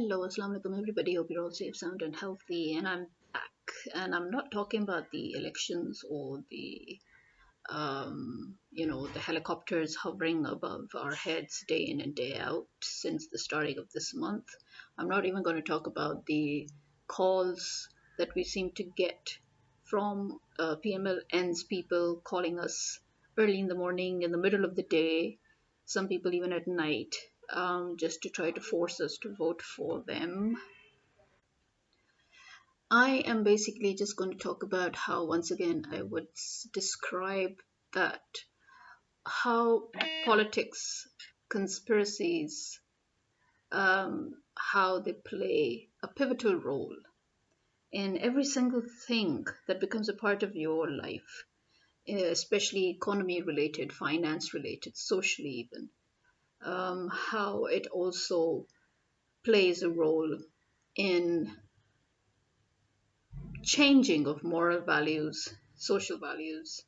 Hello, Assalamu alaikum, everybody. Hope you're all safe, sound, and healthy. And I'm back. And I'm not talking about the elections or the helicopters hovering above our heads day in and day out since the starting of this month. I'm not even going to talk about the calls that we seem to get from PMLN's people calling us early in the morning, in the middle of the day, some people even at night, just to try to force us to vote for them. I am basically just going to talk about how, once again, I would describe that how politics, conspiracies, how they play a pivotal role in every single thing that becomes a part of your life, especially economy related, finance related, socially even. How it also plays a role in changing of moral values, social values.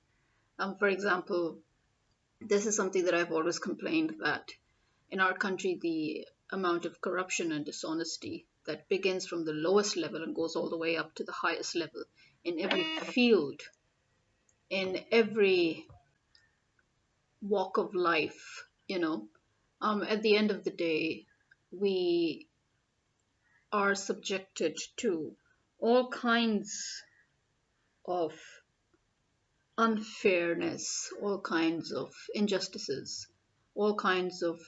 For example, this is something that I've always complained that in our country, the amount of corruption and dishonesty that begins from the lowest level and goes all the way up to the highest level in every field, in every walk of life, at the end of the day, we are subjected to all kinds of unfairness, all kinds of injustices, all kinds of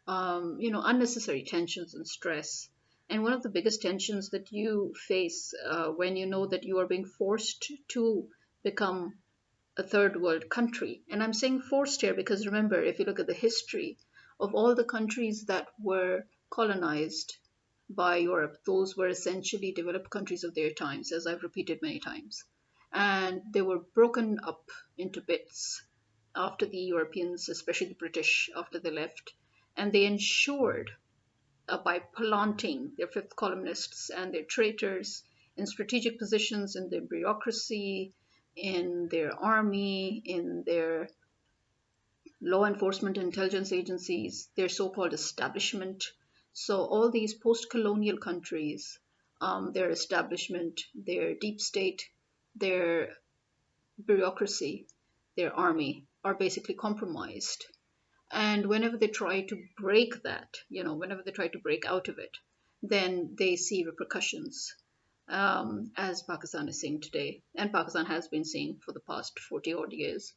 unnecessary tensions and stress. And one of the biggest tensions that you face when you know that you are being forced to become a third world country. And I'm saying forced here because remember, if you look at the history of all the countries that were colonized by Europe, those were essentially developed countries of their times, as I've repeated many times. And they were broken up into bits after the Europeans, especially the British, after they left. And they ensured by planting their fifth columnists and their traitors in strategic positions in their bureaucracy, in their army, in their law enforcement intelligence agencies, their so called establishment. So, all these post colonial countries, their establishment, their deep state, their bureaucracy, their army are basically compromised. And whenever they try to break that, whenever they try to break out of it, then they see repercussions, as Pakistan is seeing today, and Pakistan has been seeing for the past 40 odd years.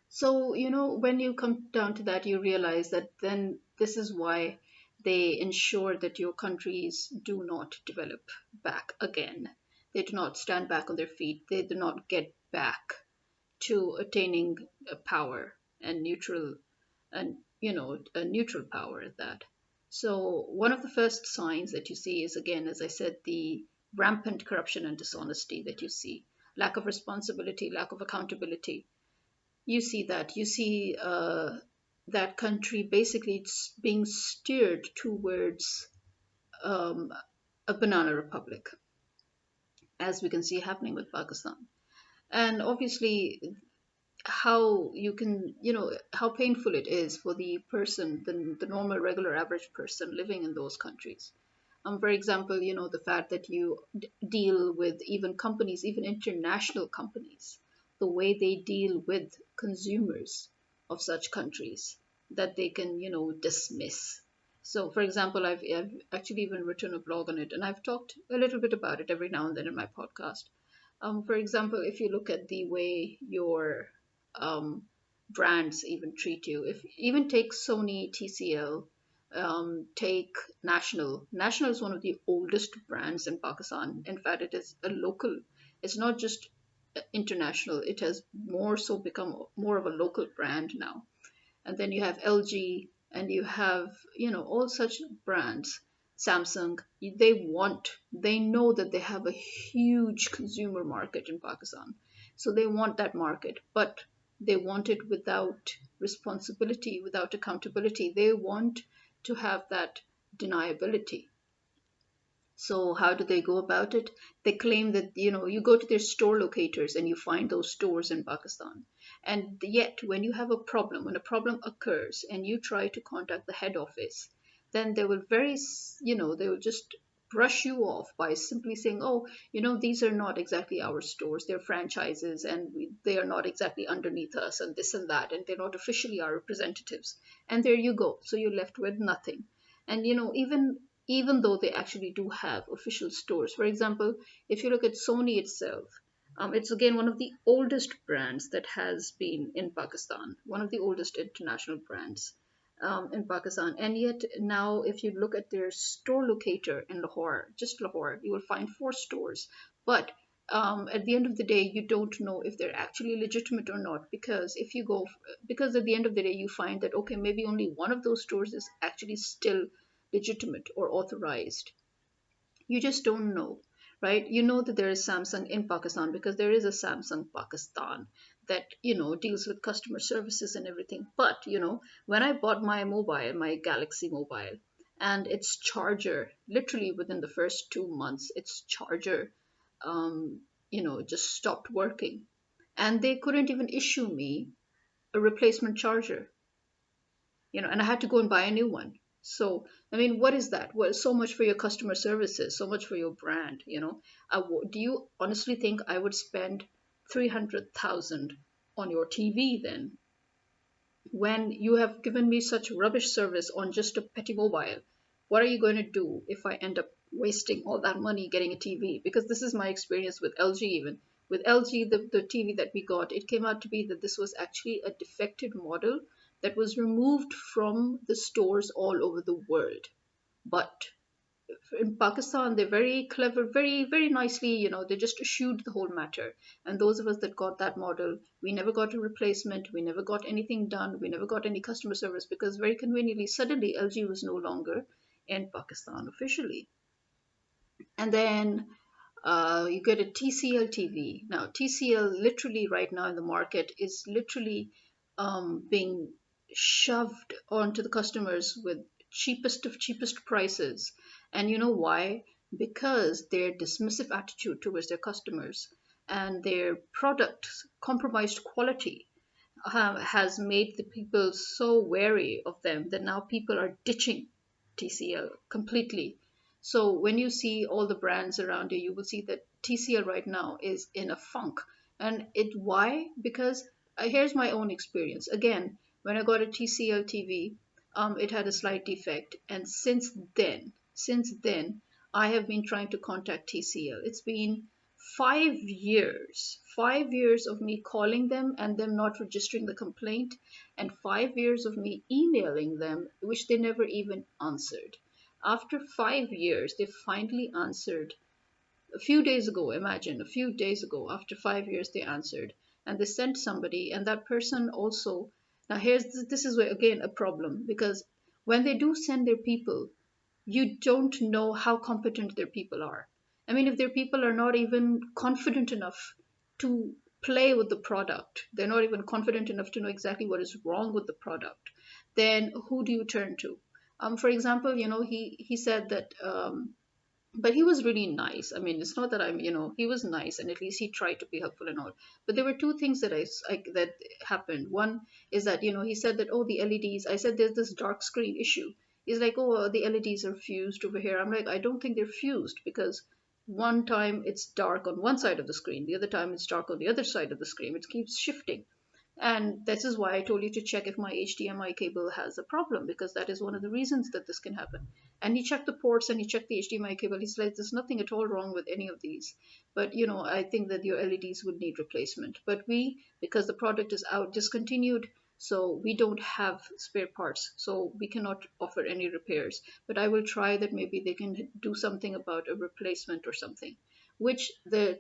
So, when you come down to that, you realize that then this is why they ensure that your countries do not develop back again. They do not stand back on their feet. They do not get back to attaining power and a neutral power at that. So one of the first signs that you see is, again, as I said, the rampant corruption and dishonesty that you see, lack of responsibility, lack of accountability. You see that. You see that country basically being steered towards um, a banana republic, as we can see happening with Pakistan. And obviously, how you can, how painful it is for the person, the normal, regular, average person living in those countries. For example, the fact that you deal with even companies, even international companies, the way they deal with consumers of such countries that they can, dismiss. So, for example, I've actually even written a blog on it, and I've talked a little bit about it every now and then in my podcast. For example, if you look at the way your um, brands even treat you, if even take Sony, TCL, take National. National is one of the oldest brands in Pakistan. In fact, it is a local. It's not just international. It has more so become more of a local brand now. And then you have LG, and you have all such brands. Samsung, they know that they have a huge consumer market in Pakistan, so they want that market, but they want it without responsibility, without accountability. They want to have that deniability. So how do they go about it? They claim that you go to their store locators and you find those stores in Pakistan. And yet when you have a problem, when a problem occurs and you try to contact the head office, then they will they will just brush you off by simply saying, oh, these are not exactly our stores, they're franchises, and they are not exactly underneath us, and this and that, and they're not officially our representatives. And there you go. So you're left with nothing. And even though they actually do have official stores, for example, if you look at Sony itself, it's again one of the oldest brands that has been in Pakistan, one of the oldest international brands in Pakistan. And yet now, if you look at their store locator in Lahore, just Lahore, you will find 4 stores. But at the end of the day, you don't know if they're actually legitimate or not, because at the end of the day, you find that, okay, maybe only one of those stores is actually still legitimate or authorized. You just don't know, right? You know that there is Samsung in Pakistan because there is a Samsung Pakistan that deals with customer services and everything. But when I bought my mobile, my Galaxy mobile, and its charger, literally within the first 2 months, its charger just stopped working, and they couldn't even issue me a replacement charger, and I had to go and buy a new one. So, I mean, what is that? Well, so much for your customer services, so much for your brand. Do you honestly think I would spend 300,000 on your TV then, when you have given me such rubbish service on just a petty mobile? What are you going to do if I end up wasting all that money getting a TV? Because this is my experience with LG even. With LG, the TV that we got, it came out to be that this was actually a defective model that was removed from the stores all over the world. But in Pakistan, they're very clever, very, very nicely, they just eschewed the whole matter. And those of us that got that model, we never got a replacement, we never got anything done, we never got any customer service, because very conveniently, suddenly LG was no longer in Pakistan officially. And then you get a TCL TV. Now, TCL literally right now in the market is literally being shoved onto the customers with cheapest of cheapest prices. And you know why? Because their dismissive attitude towards their customers and their products' compromised quality has made the people so wary of them that now people are ditching TCL completely. So when you see all the brands around you, you will see that TCL right now is in a funk. And why? Because here's my own experience. Again, when I got a TCL TV, it had a slight defect, and since then, I have been trying to contact TCL. It's been 5 years, 5 years of me calling them and them not registering the complaint, and 5 years of me emailing them, which they never even answered. After 5 years, they finally answered a few days ago. Imagine, a few days ago, after 5 years, they answered, and they sent somebody, and that person also. Now, this is where again a problem, because when they do send their people, you don't know how competent their people are. I mean, if their people are not even confident enough to play with the product, they're not even confident enough to know exactly what is wrong with the product, then who do you turn to? For example, he said that but he was really nice. I mean, it's not that he was nice, and at least he tried to be helpful and all. But there were two things that happened. One is that he said that, oh, the LEDs. I said there's this dark screen issue. He's like, oh, the LEDs are fused over here. I'm like, I don't think they're fused, because one time it's dark on one side of the screen, the other time it's dark on the other side of the screen. It keeps shifting. And this is why I told you to check if my HDMI cable has a problem, because that is one of the reasons that this can happen. And he checked the ports and he checked the HDMI cable. He's like, there's nothing at all wrong with any of these. But, I think that your LEDs would need replacement. But because the product is out, discontinued, so we don't have spare parts. So we cannot offer any repairs. But I will try that maybe they can do something about a replacement or something, which the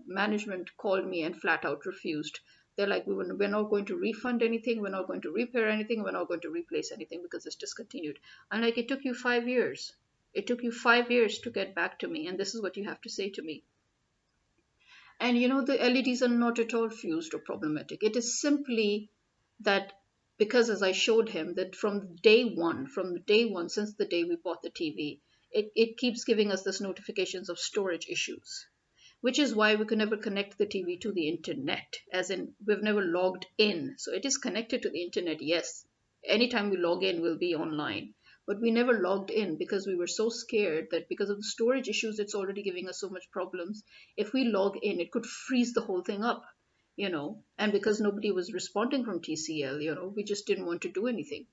management called me and flat out refused. They're like, we're not going to refund anything, we're not going to repair anything, we're not going to replace anything because it's discontinued. I'm like, it took you 5 years. It took you 5 years to get back to me, and this is what you have to say to me. And the LEDs are not at all fused or problematic. It is simply that, because as I showed him, that from day one, since the day we bought the TV, it keeps giving us this notifications of storage issues, which is why we could never connect the TV to the internet, as in we've never logged in. So it is connected to the internet, yes. Anytime we log in, we'll be online. but we never logged in because we were so scared that because of the storage issues, it's already giving us so much problems. If we log in, it could freeze the whole thing up, and because nobody was responding from TCL, we just didn't want to do anything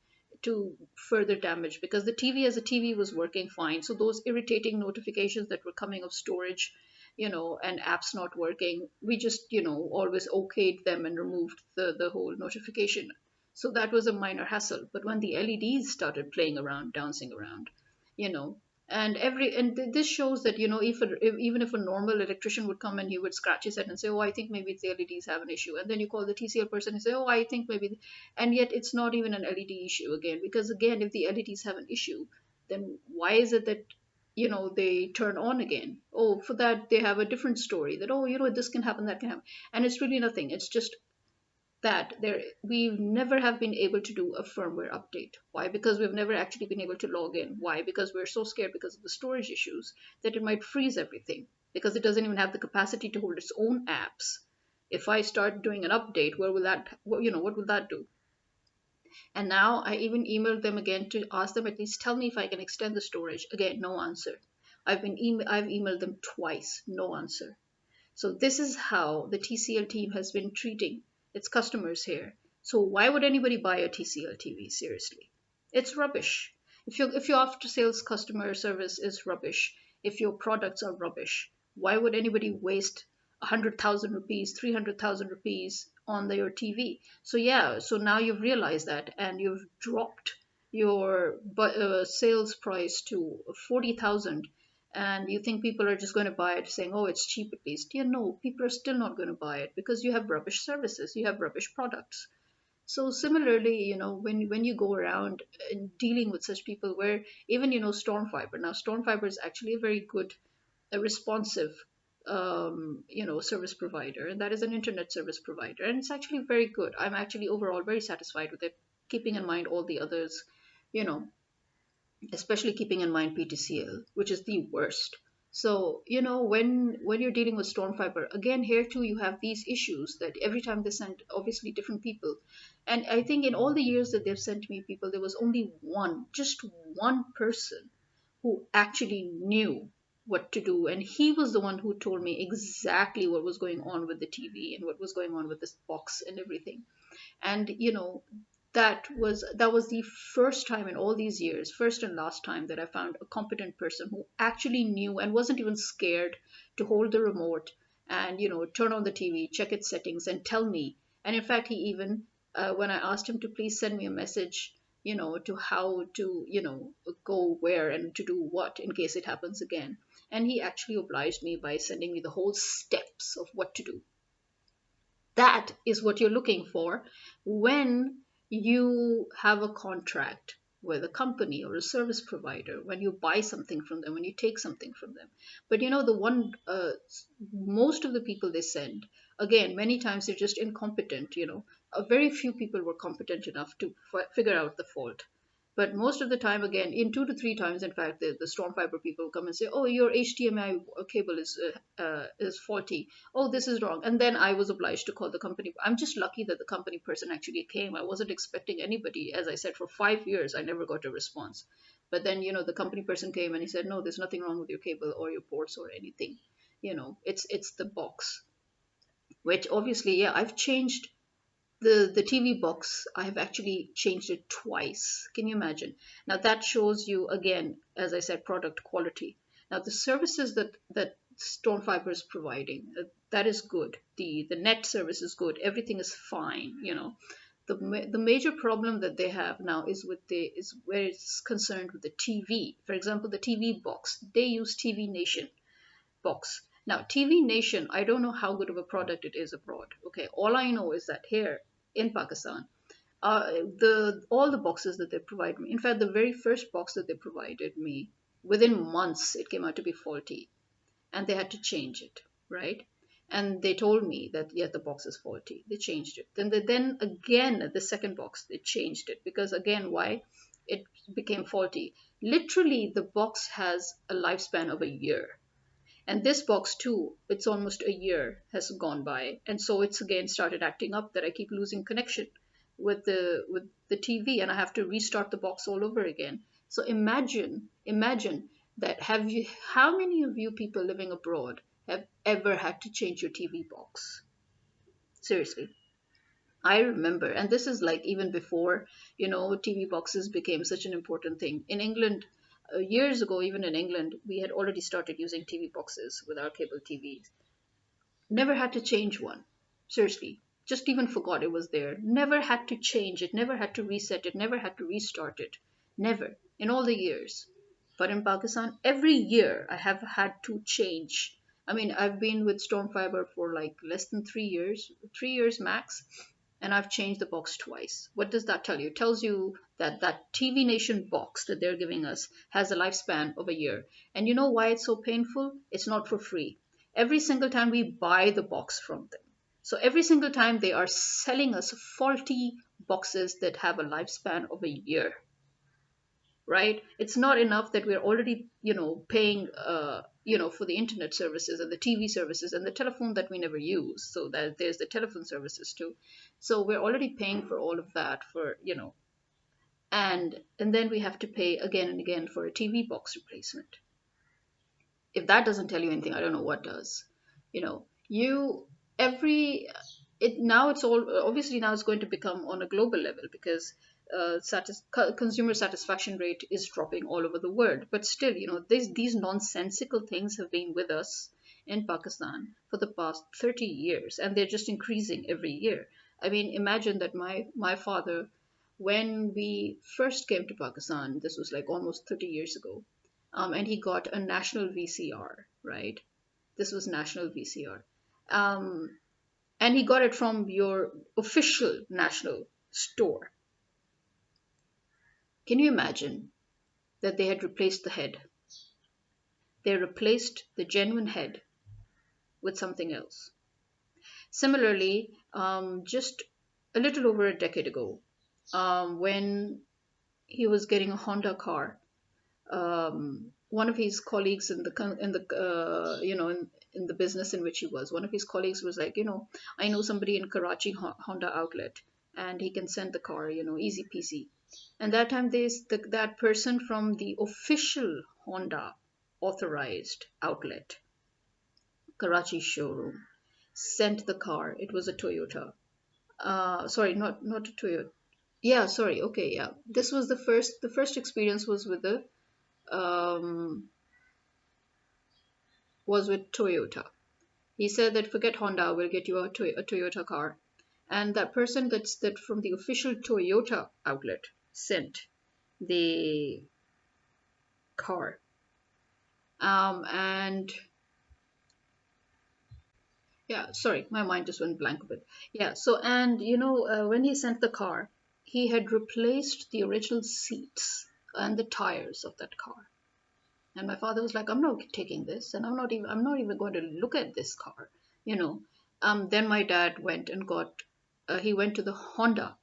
to further damage, because the TV as a TV was working fine. So those irritating notifications that were coming of storage, and apps not working, we just, always okayed them and removed the whole notification. So that was a minor hassle. But when the LEDs started playing around, dancing around, you know, this shows that, if even if a normal electrician would come and he would scratch his head and say, oh, I think maybe it's the LEDs have an issue, and then you call the TCL person and say, oh, I think maybe, and yet it's not even an LED issue again, because again, if the LEDs have an issue, then why is it that they turn on again? Oh, for that they have a different story, that, oh, this can happen, that can happen, and it's really nothing. It's just that we never have been able to do a firmware update. Why? Because we've never actually been able to log in. Why? Because we're so scared because of the storage issues that it might freeze everything, because it doesn't even have the capacity to hold its own apps. If I start doing an update, where will that, what will that do? And now I even emailed them again to ask them, at least tell me if I can extend the storage. Again, no answer. I've emailed them twice, no answer. So this is how the TCL team has been treating its customers here. So why would anybody buy a TCL TV? Seriously, it's rubbish. If your after sales customer service is rubbish, if your products are rubbish, why would anybody waste 100,000 rupees, 300,000 rupees on your TV? So yeah, so now you've realized that, and you've dropped your sales price to 40,000, and you think people are just going to buy it saying, oh, it's cheap at least. Yeah, no, people are still not going to buy it because you have rubbish services, you have rubbish products. So similarly, when you go around and dealing with such people, where even, Stormfiber. Now, Stormfiber is actually a very good, a responsive, service provider, and that is an internet service provider, and it's actually very good. I'm actually overall very satisfied with it, keeping in mind all the others, you know, especially keeping in mind PTCL, which is the worst. So, when you're dealing with Stormfiber, again, here too, you have these issues that every time they send, obviously, different people. And I think in all the years that they've sent me people, there was only one, just one person who actually knew what to do. And he was the one who told me exactly what was going on with the TV and what was going on with this box and everything. And that was the first time in all these years, first and last time, that I found a competent person who actually knew and wasn't even scared to hold the remote and turn on the TV, check its settings, and tell me. And in fact, he even, when I asked him to please send me a message, to how to go where and to do what in case it happens again, and he actually obliged me by sending me the whole steps of what to do. That is what you're looking for when you have a contract with a company or a service provider, when you buy something from them, when you take something from them. But the one, most of the people they send, again, many times they're just incompetent. A very few people were competent enough to figure out the fault. But most of the time, again, in 2 to 3 times, in fact, the storm fiber people come and say, "Oh, your HDMI cable is faulty. Oh, this is wrong." And then I was obliged to call the company. I'm just lucky that the company person actually came. I wasn't expecting anybody. As I said, for 5 years, I never got a response. But then, the company person came and he said, "No, there's nothing wrong with your cable or your ports or anything. It's the box." Which obviously, yeah, I've changed the TV box. I've actually changed it twice. Can you imagine? Now that shows you, again, as I said, product quality. Now the services that Stonefiber is providing, that is good. The net service is good. Everything is fine. The major problem that they have now is where it's concerned with the TV. For example, the TV box. They use TV Nation box. Now, TV Nation, I don't know how good of a product it is abroad. Okay, all I know is that here in Pakistan, all the boxes that they provide me. In fact, the very first box that they provided me, within months, it came out to be faulty, and they had to change it, right? And they told me that yeah, the box is faulty. They changed it. Then again, the second box, they changed it because again, why? It became faulty. Literally, the box has a lifespan of a year, and this box too, it's almost a year has gone by. And so it's again started acting up that I keep losing connection with the TV and I have to restart the box all over again. So imagine that have you how many of you people living abroad have ever had to change your TV box? Seriously. I remember, and this is like even before, TV boxes became such an important thing. In England, years ago, even in England, we had already started using TV boxes with our cable TVs. Never had to change one. Seriously. Just even forgot it was there. Never had to change it, never had to reset it, never had to restart it. Never. In all the years. But in Pakistan, every year I have had to change. I mean, I've been with Storm Fiber for like less than 3 years, 3 years max, and I've changed the box twice. What does that tell you? It tells you that that TV Nation box that they're giving us has a lifespan of a year. And you know why it's so painful? It's not for free. Every single time we buy the box from them. So every single time they are selling us faulty boxes that have a lifespan of a year, right? It's not enough that we're already, paying, for the internet services and the TV services and the telephone that we never use. So that there's the telephone services too. So we're already paying for all of that and then we have to pay again and again for a TV box replacement. If that doesn't tell you anything, I don't know what does. You every it now it's all obviously now it's going to become on a global level because consumer satisfaction rate is dropping all over the world. But still, these nonsensical things have been with us in Pakistan for the past 30 years, and they're just increasing every year. I mean, imagine that my father, when we first came to Pakistan, this was like almost 30 years ago, and he got a national VCR, right? This was national VCR. Um, and he got it from your official national store. Can you imagine that they had replaced the head? They replaced the genuine head with something else. Similarly, just a little over a decade ago, when he was getting a Honda car, one of his colleagues in the in the business in which he was, one of his colleagues was like, I know somebody in Karachi Honda outlet, and he can send the car, easy peasy. And that time, that person from the official Honda authorized outlet, Karachi showroom, sent the car. It was a Toyota. Sorry, not a Toyota. Yeah, sorry. Okay, yeah. This was the first experience was with the was with Toyota. He said that forget Honda, we'll get you a Toyota car. And that person that from the official Toyota outlet sent the car. And yeah, sorry, my mind just went blank a bit. Yeah, so and when he sent the car, he had replaced the original seats and the tires of that car. And my father was like, I'm not taking this, and I'm not even going to look at this car, you know. Then my dad went and he went to the Honda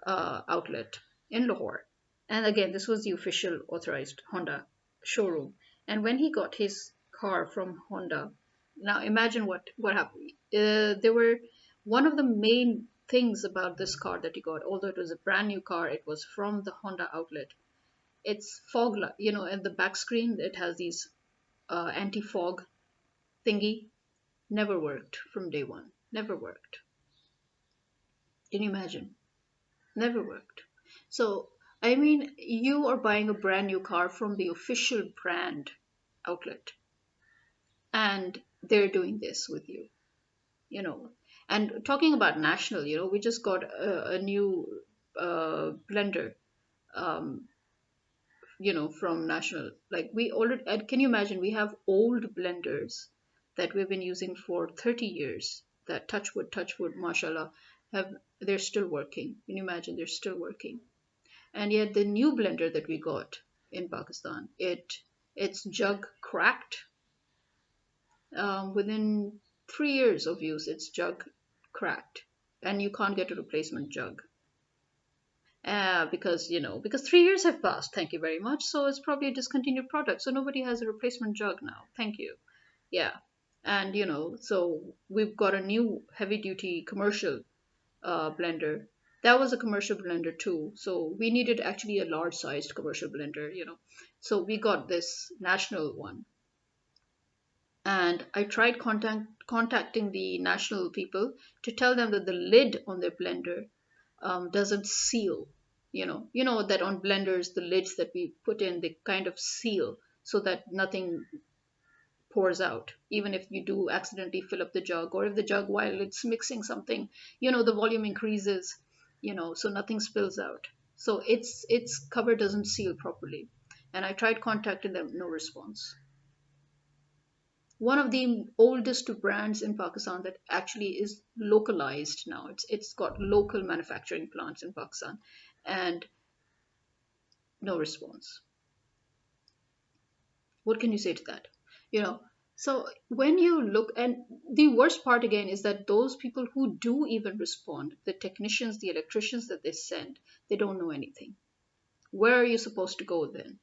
outlet in Lahore. And again, this was the official authorized Honda showroom. And when he got his car from Honda, now imagine what happened. There were one of the main things about this car that he got, although it was a brand new car, it was from the Honda outlet. It's fog light, in the back screen, it has these anti-fog thingy. Never worked from day one. Never worked. Can you imagine? Never worked. So, I mean, you are buying a brand new car from the official brand outlet, and they're doing this with you, you know. And talking about national, we just got a new blender, um, from national. Like we already, and can you imagine? We have old blenders that we've been using for 30 years. That touch wood, mashallah, have they're still working. Can you imagine? They're still working. And yet the new blender that we got in Pakistan, its jug cracked within 3 years of use. Its jug cracked, and you can't get a replacement jug because 3 years have passed. Thank you very much. So it's probably a discontinued product. So nobody has a replacement jug now. Thank you. Yeah, and so we've got a new heavy duty commercial blender That was a commercial blender too. So we needed actually a large sized commercial blender. So we got this national one. And I tried contacting the national people to tell them that the lid on their blender doesn't seal. You know that on blenders, the lids that we put in, they kind of seal so that nothing pours out, even if you do accidentally fill up the jug, or if the jug, while it's mixing something, the volume increases, so nothing spills out. So its cover doesn't seal properly. And I tried contacting them, no response. One of the oldest brands in Pakistan that actually is localized now. It's got local manufacturing plants in Pakistan, and no response. What can you say to that? You know, so when you look, and the worst part again is that those people who do even respond, the technicians, the electricians that they send, they don't know anything. Where are you supposed to go then?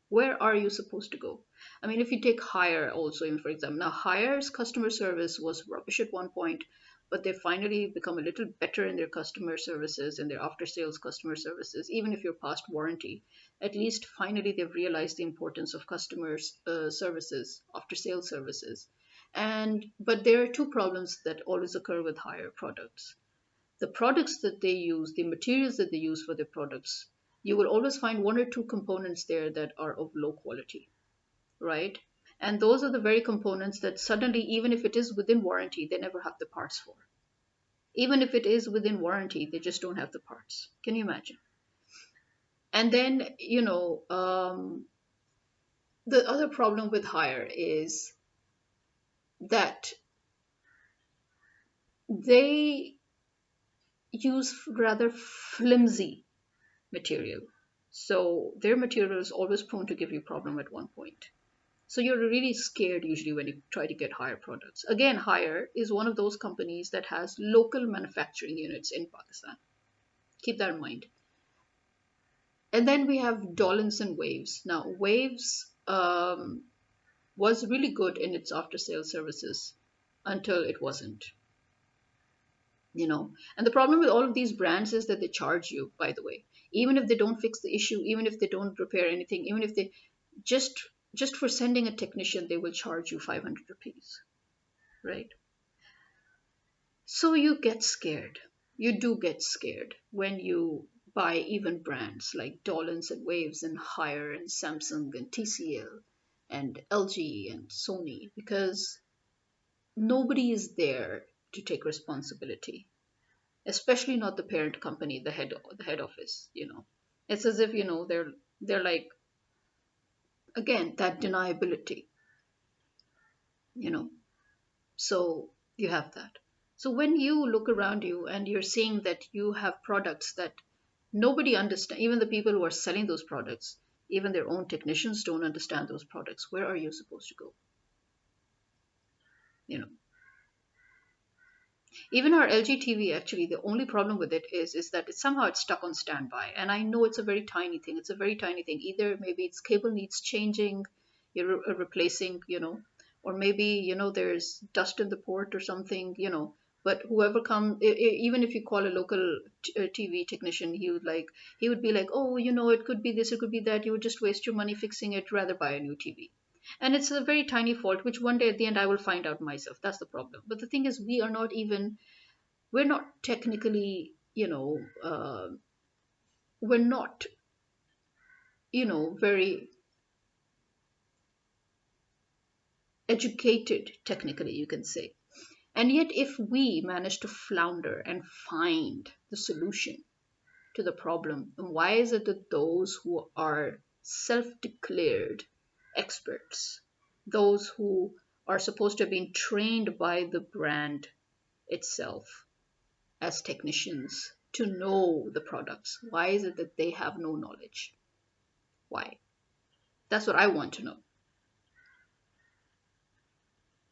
Where are you supposed to go? I mean, if you take Hire also, for example, now Hire's customer service was rubbish at one point, but they finally become a little better in their customer services and their after sales customer services. Even if you're past warranty, at least finally they've realized the importance of customers services, after sales services. And but there are two problems that always occur with Hire products. The products that they use, the materials that they use for their products, you will always find one or two components there that are of low quality, right? And those are the very components that suddenly, even if it is within warranty, they never have the parts for. Even if it is within warranty, they just don't have the parts. Can you imagine? And then, the other problem with Hire is that they use rather flimsy material. So their material is always prone to give you problem at one point. So you're really scared usually when you try to get Hire products. Again, Hire is one of those companies that has local manufacturing units in Pakistan. Keep that in mind. And then we have Dollins and Waves. Now, Waves was really good in its after sales services until it wasn't. And the problem with all of these brands is that they charge you, by the way, even if they don't fix the issue, even if they don't repair anything, even if they just just for sending a technician, they will charge you 500 rupees, right? So you get scared. You do get scared when you buy even brands like Dollins and Waves and Haier and Samsung and TCL and LG and Sony, because nobody is there to take responsibility, especially not the parent company, the head office. It's as if they're like, again, that deniability you know so you have that. So when you look around you and you're seeing that you have products that nobody understands, even the people who are selling those products, even their own technicians don't understand those products, where are you supposed to go? you know Even our LG TV, actually, the only problem with it is that it's stuck on standby. And I know it's a very tiny thing. It's a very tiny thing. Either maybe its cable needs changing, you're replacing, or maybe there's dust in the port or something. But whoever come, even if you call a local TV technician, he would be like, oh, it could be this, it could be that. You would just waste your money fixing it, rather buy a new TV. And it's a very tiny fault, which one day at the end I will find out myself. That's the problem. But the thing is, we're not technically, we're not, very educated technically, you can say. And yet, if we manage to flounder and find the solution to the problem, then why is it that those who are self declared experts, those who are supposed to have been trained by the brand itself as technicians to know the products, why is it that they have no knowledge? Why? That's what I want to know.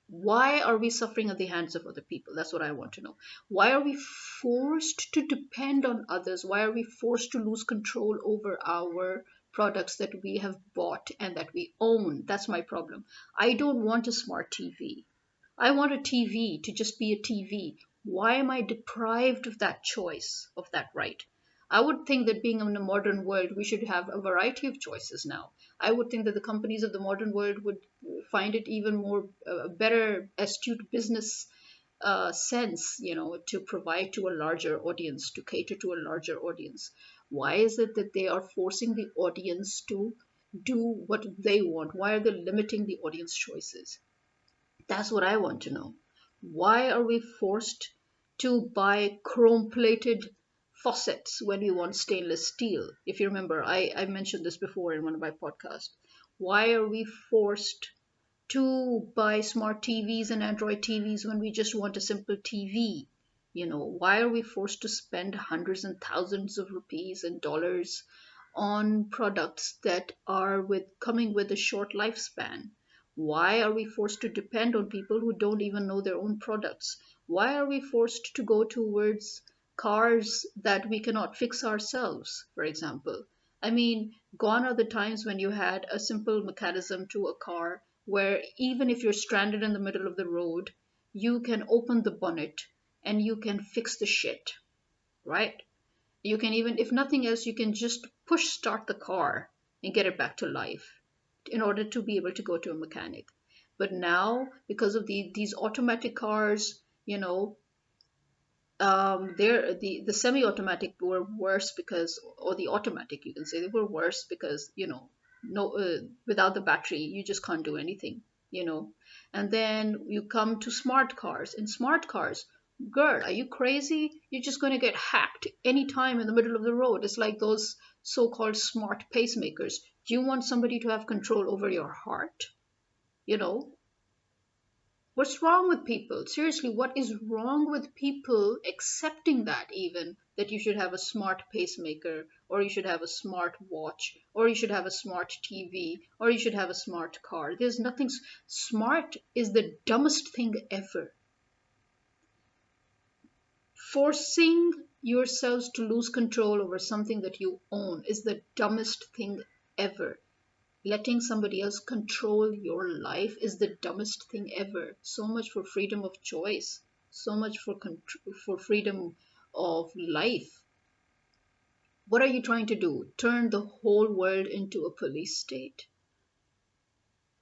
Why are we suffering at the hands of other people? That's what I want to know. Why are we forced to depend on others? Why are we forced to lose control over our products that we have bought and that we own? That's my problem. I don't want a smart TV. I want a TV to just be a TV. Why am I deprived of that choice, of that right? I would think that being in a modern world, we should have a variety of choices now. I would think that the companies of the modern world would find it even more better, astute business sense, to provide to a larger audience, to cater to a larger audience. Why is it that they are forcing the audience to do what they want? Why are they limiting the audience choices? That's what I want to know. Why are we forced to buy chrome plated faucets when we want stainless steel? If you remember, I mentioned this before in one of my podcasts. Why are we forced to buy smart TVs and Android TVs when we just want a simple TV? Why are we forced to spend hundreds and thousands of rupees and dollars on products that are coming with a short lifespan? Why are we forced to depend on people who don't even know their own products? Why are we forced to go towards cars that we cannot fix ourselves, for example? I mean, gone are the times when you had a simple mechanism to a car where even if you're stranded in the middle of the road, you can open the bonnet and you can fix the shit, right? You can even, if nothing else, you can just push start the car and get it back to life in order to be able to go to a mechanic. But now, because of these automatic cars, the semi-automatic were worse because, or the automatic, you can say, they were worse because, no, without the battery you just can't do anything, you know and then you come to smart cars. In smart cars, girl, are you crazy? You're just going to get hacked anytime in the middle of the road. It's like those so-called smart pacemakers. Do you want somebody to have control over your heart? you know What's wrong with people? Seriously, what is wrong with people accepting that, even that you should have a smart pacemaker, or you should have a smart watch, or you should have a smart TV, or you should have a smart car? There's nothing. Smart is the dumbest thing ever. Forcing yourselves to lose control over something that you own is the dumbest thing ever. Letting somebody else control your life is the dumbest thing ever. So much for freedom of choice, so much for freedom of life. What are you trying to do? Turn the whole world into a police state?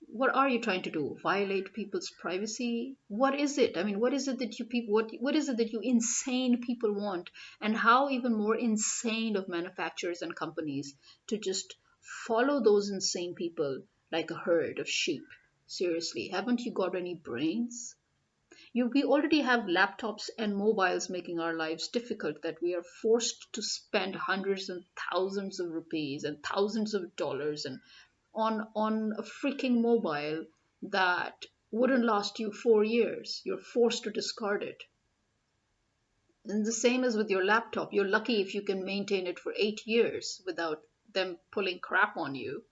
What are you trying to do? Violate people's privacy? What is it? I mean, what is it that you people, what is it that you insane people want? And how even more insane of manufacturers and companies to just follow those insane people like a herd of sheep? Seriously, haven't you got any brains? We already have laptops and mobiles making our lives difficult, that we are forced to spend hundreds and thousands of rupees and thousands of dollars and on a freaking mobile that wouldn't last you 4 years. You're forced to discard it. And the same as with your laptop. You're lucky if you can maintain it for 8 years without them pulling crap on you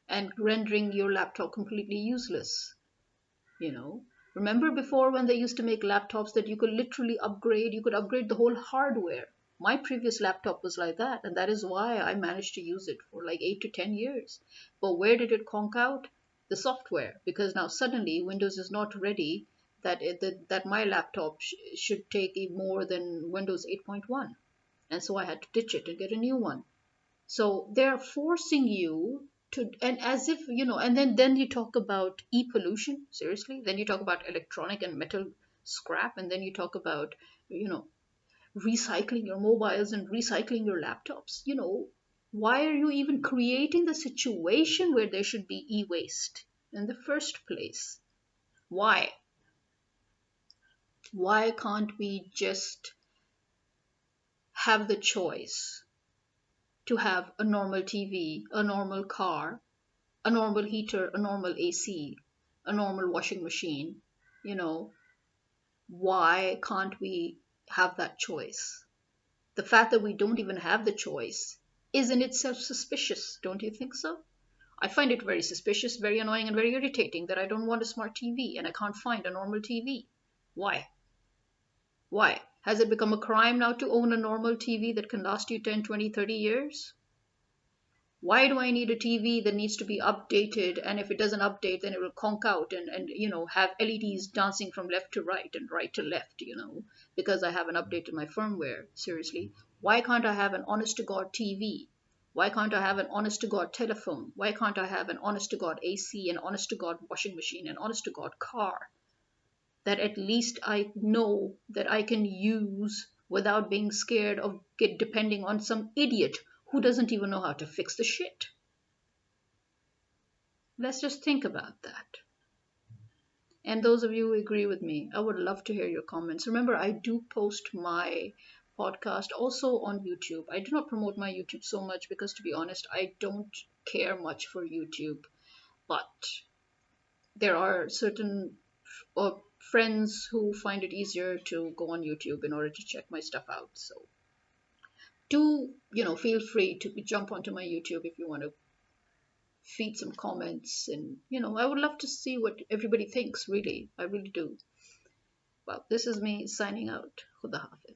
and rendering your laptop completely useless. you know Remember before, when they used to make laptops that you could literally upgrade? You could upgrade the whole hardware. My previous laptop was like that, and that is why I managed to use it for like 8 to 10 years. But where did it conk out? The software. Because now suddenly Windows is not ready, that my laptop should take more than Windows 8.1, and so I had to ditch it and get a new one. So they're forcing you to, and as if, and then you talk about e-pollution. Seriously, then you talk about electronic and metal scrap, and then you talk about, you know recycling your mobiles and recycling your laptops. Why are you even creating the situation where there should be e-waste in the first place? Why why can't we just have the choice to have a normal TV, a normal car, a normal heater, a normal AC, a normal washing machine? You know, why can't we have that choice? The fact that we don't even have the choice is in itself suspicious, don't you think so? I find it very suspicious, very annoying, and very irritating that I don't want a smart TV and I can't find a normal TV. Why? Why? Has it become a crime now to own a normal TV that can last you 10, 20, 30 years? Why do I need a TV that needs to be updated? And if it doesn't update, then it will conk out and have LEDs dancing from left to right and right to left, because I haven't updated my firmware. Seriously, why can't I have an honest to God TV? Why can't I have an honest to God telephone? Why can't I have an honest to God AC, an honest to God washing machine, an honest to God car that at least I know that I can use without being scared of get depending on some idiot who doesn't even know how to fix the shit? Let's just think about that. And those of you who agree with me, I would love to hear your comments. Remember, I do post my podcast also on YouTube. I do not promote my YouTube so much because, to be honest, I don't care much for YouTube. But there are certain friends who find it easier to go on YouTube in order to check my stuff out. So do, feel free to jump onto my YouTube if you want to feed some comments. And, I would love to see what everybody thinks, really. I really do. Well, this is me signing out. Khuda Hafiz.